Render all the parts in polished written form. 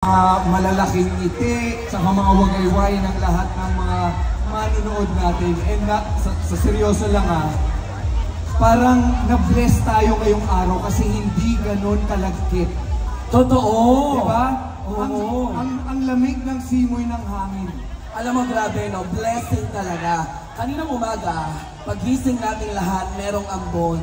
malalaking ngiti, sa mga wagayway ng lahat ng mga manonood natin. And sa seryoso lang parang na-bless tayo ngayong araw kasi hindi ganon kalagkit. Totoo! Diba? Oo. Ang lamig ng simoy ng hangin. Alam mo, grabe, no? Blessing talaga. Kaninang umaga, pagising nating lahat, merong ambon.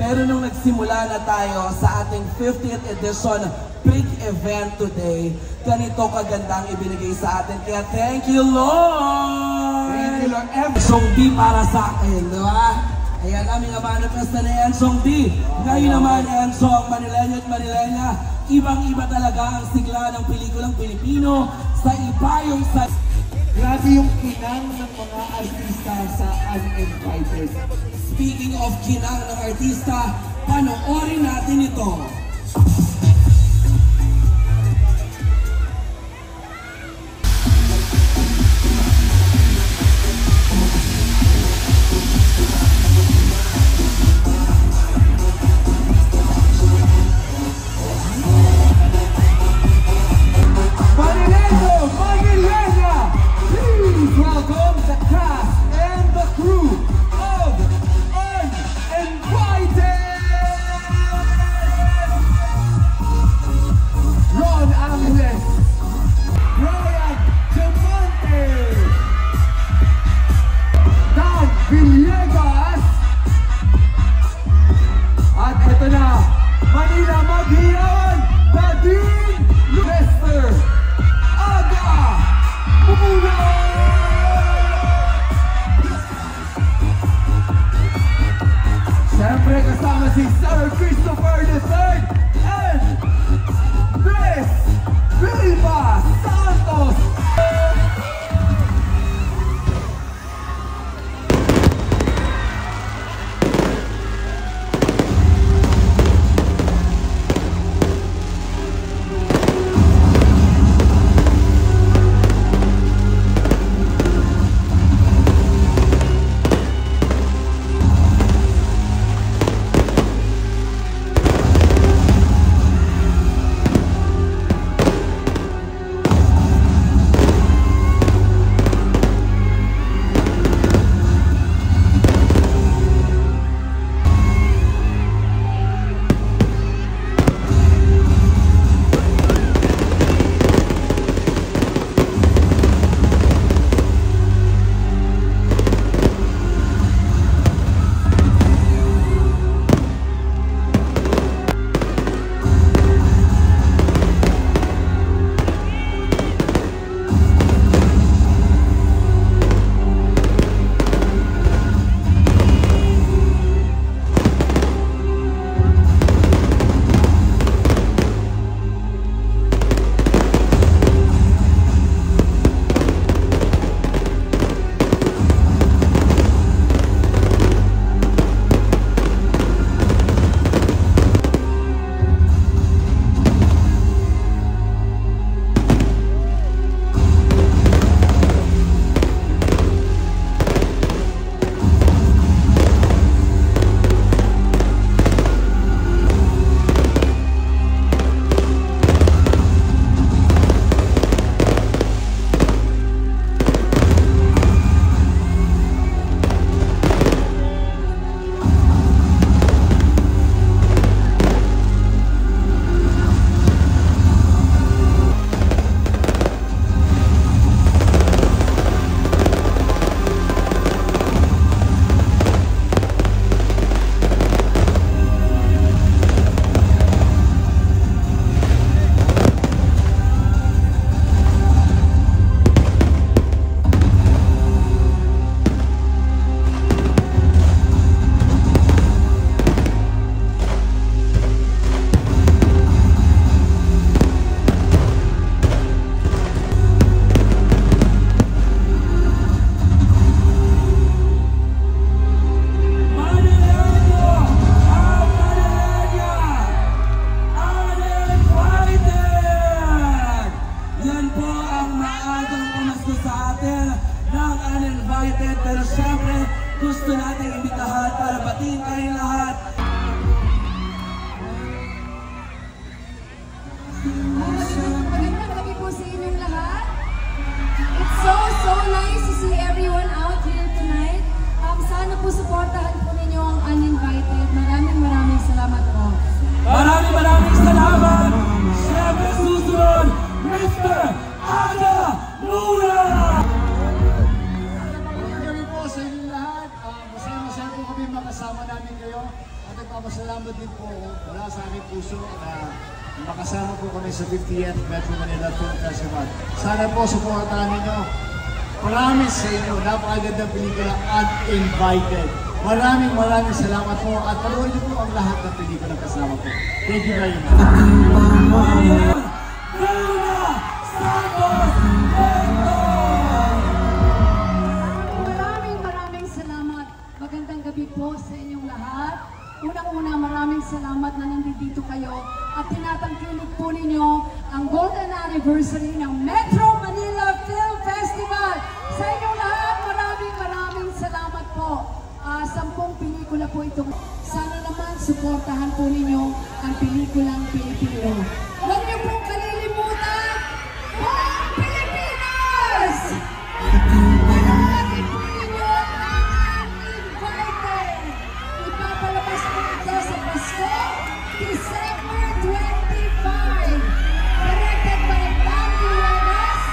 Pero nung nagsimula na tayo sa ating 50th edition big event today, ganito kagandang ibinigay sa atin. Kaya thank you, Lord! Thank you, Lord. Ensong D para sa akin, di ba? Ayan, aming manifest na Ensong D. Ngayon naman, Ensong, Manilenya at Manilenya, ibang-iba talaga ang sigla ng pelikulang Pilipino sa iba yung sa... Grabe yung kinang ng mga artista sa Uninvited. Speaking of kinang ng artista, panoorin natin ito. Welcome the cast and the crew of Uninvited! Ron Angeles, Brian Diamante, Dan Villegas, at ito na, Manila Maghiran, Bading Lester, Aga Pumula! Siyempre kasama si Sir Christopher III and Miss Vilma Santos! Pero syempre, gusto natin imbitahan para batiin kayong lahat. kami sa 50th Metro Manila Film Festival. Sana po supportahan ninyo. Promise sa inyo, napakagandang pelikula, Uninvited. Maraming salamat po at panoorin niyo po ang lahat ng pelikula kasama po. Thank you very much. Maraming salamat. Magandang gabi po sa inyong lahat. Unang-una, maraming salamat na nandito kayo at tinatangkilik po ninyo ang Golden Anniversary ng Metro Manila Film Festival. Sa inyong lahat, maraming salamat po. 10 pelikula po itong. Sana naman suportahan po ninyo ang pelikulang Pilipino. Huwag niyo pong kalilimutan, Buong Pilipinas! Panoorin po ninyo ang Uninvited. Ipapalabas po ito sa Pasko, December 25. Directed by Bambi Reyes.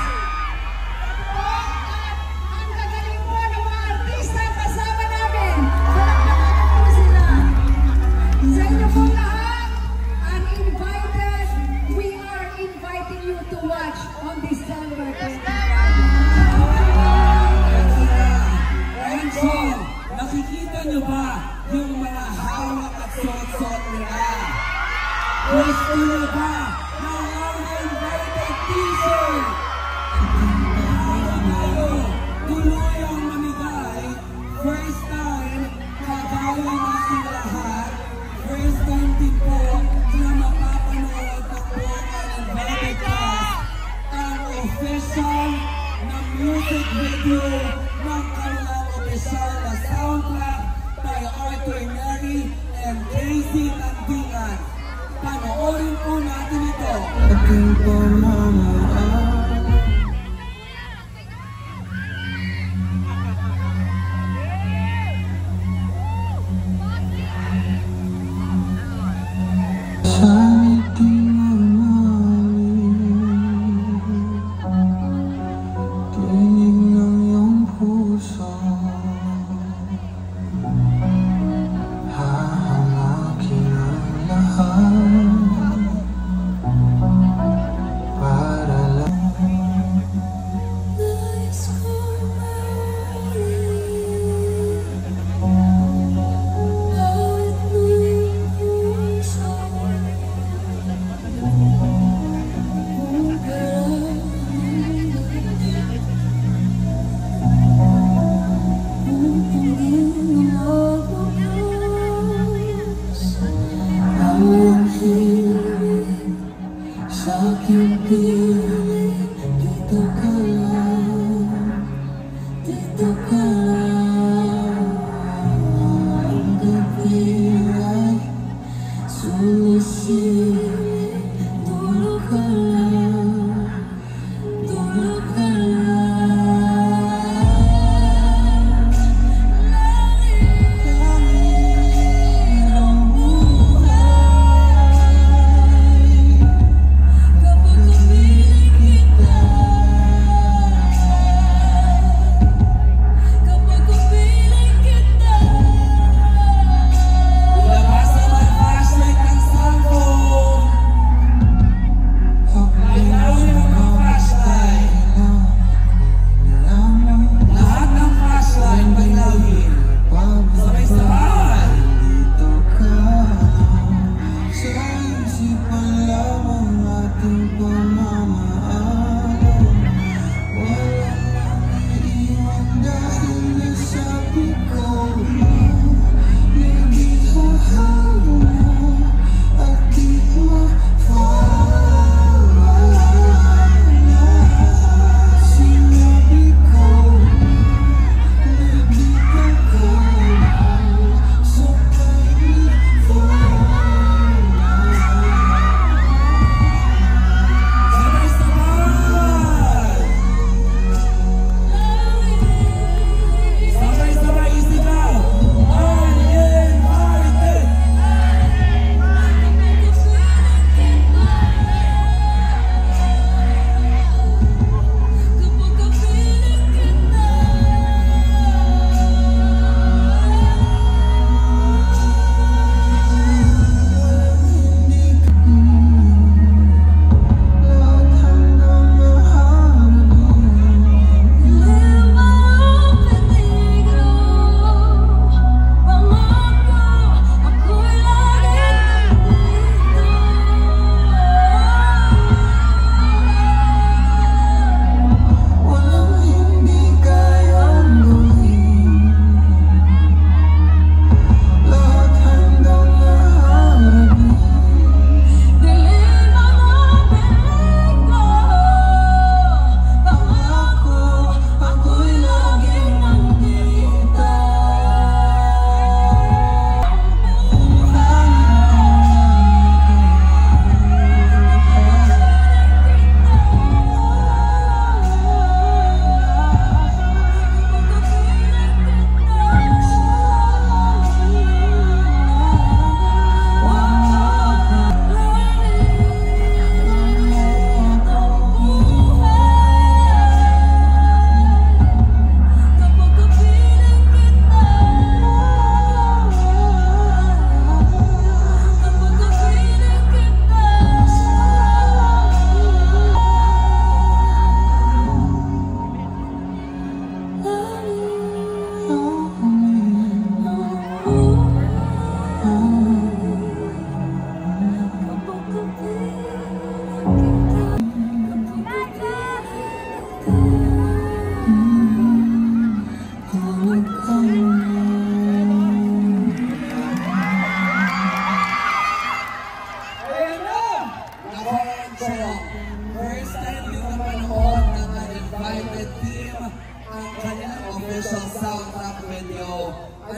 At ang gagaling po ng mga artista kasama namin. Palakpakan po sila. Sa inyo po lahat, Uninvited, we are inviting you to watch on December 25. And so, nakikita nyo ba yung mga hawak at suot-suot nila? Gusto nyo ba ng Uninvited t-shirt? Tayo, tuloy ang mamigay. First time, kagaya natin lahat. First time din po na mapapanood ng buong Uninvited cast ang official na music video ng kanilang official na soundtrack by Arthur Neri and Casey Tandingan. Panoorin po natin ito.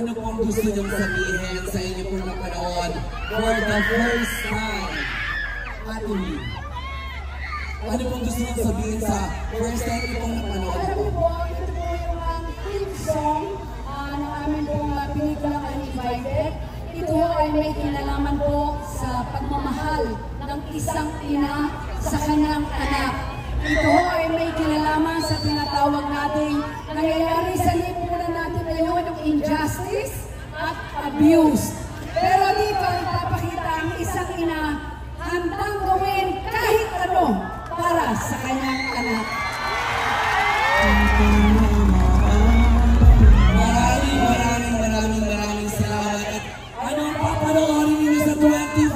ano pong gusto niyong sabihin sa inyo pong napanood for the first time? Ate Lee, ano pong gusto niyong sabihin sa first time niyo pong napanood? Alam mo po, ito po yung theme song ng aming pong pelikulang Uninvited. Ito ay may kinalaman po sa pagmamahal ng isang ina sa kanyang anak. Ito ay may kinalaman sa tinatawag nating nangyayari sa lipunan natin ngayon, yung injustice at abuse. Pero dito ipapakita ang isang ina handang gawin kahit ano para sa kanyang anak. Maraming salamat. At anong papanoorin niyo sa 25?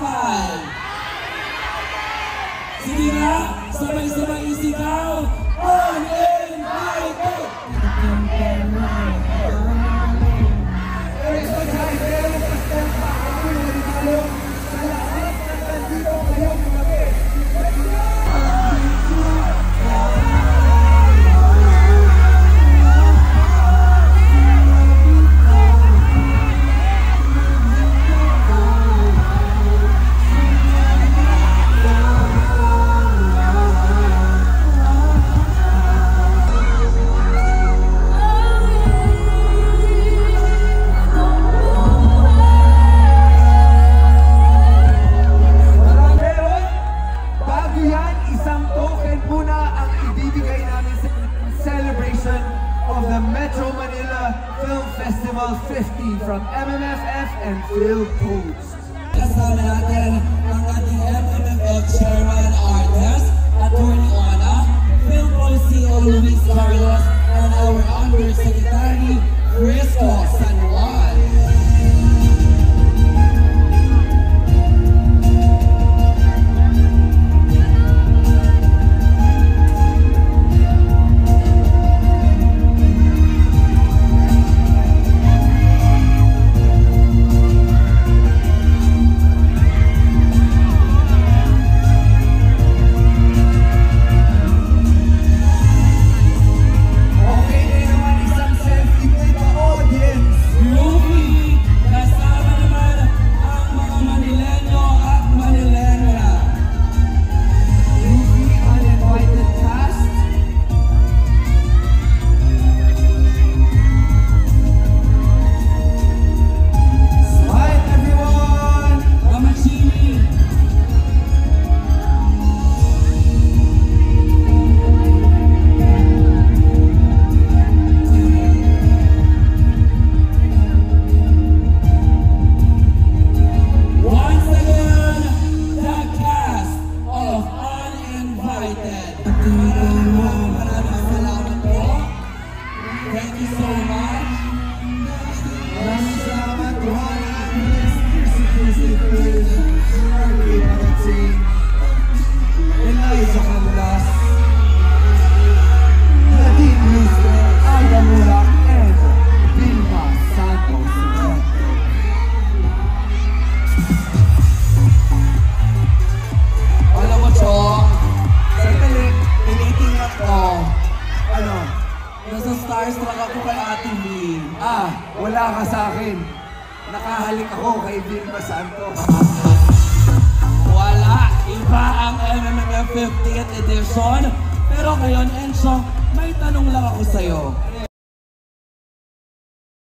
Sige nga, sabay-sabay isigaw, Uninvited! Metro Manila Film Festival 50 from MMFF and PhilPost. Kasama natin ang ating MMFF Chairman Artist, Attorney Ona, PhilPost CEO Luis Carlos, and our Undersecretary, Frisco San Juan. Starstruck ako kay Ate Lee. Wala ka sa akin. Nakahalik ako kay Vilma Santos. Wala. Iba ang MMFF 50th edition. Pero ngayon, Enzo, may tanong lang ako sa'yo.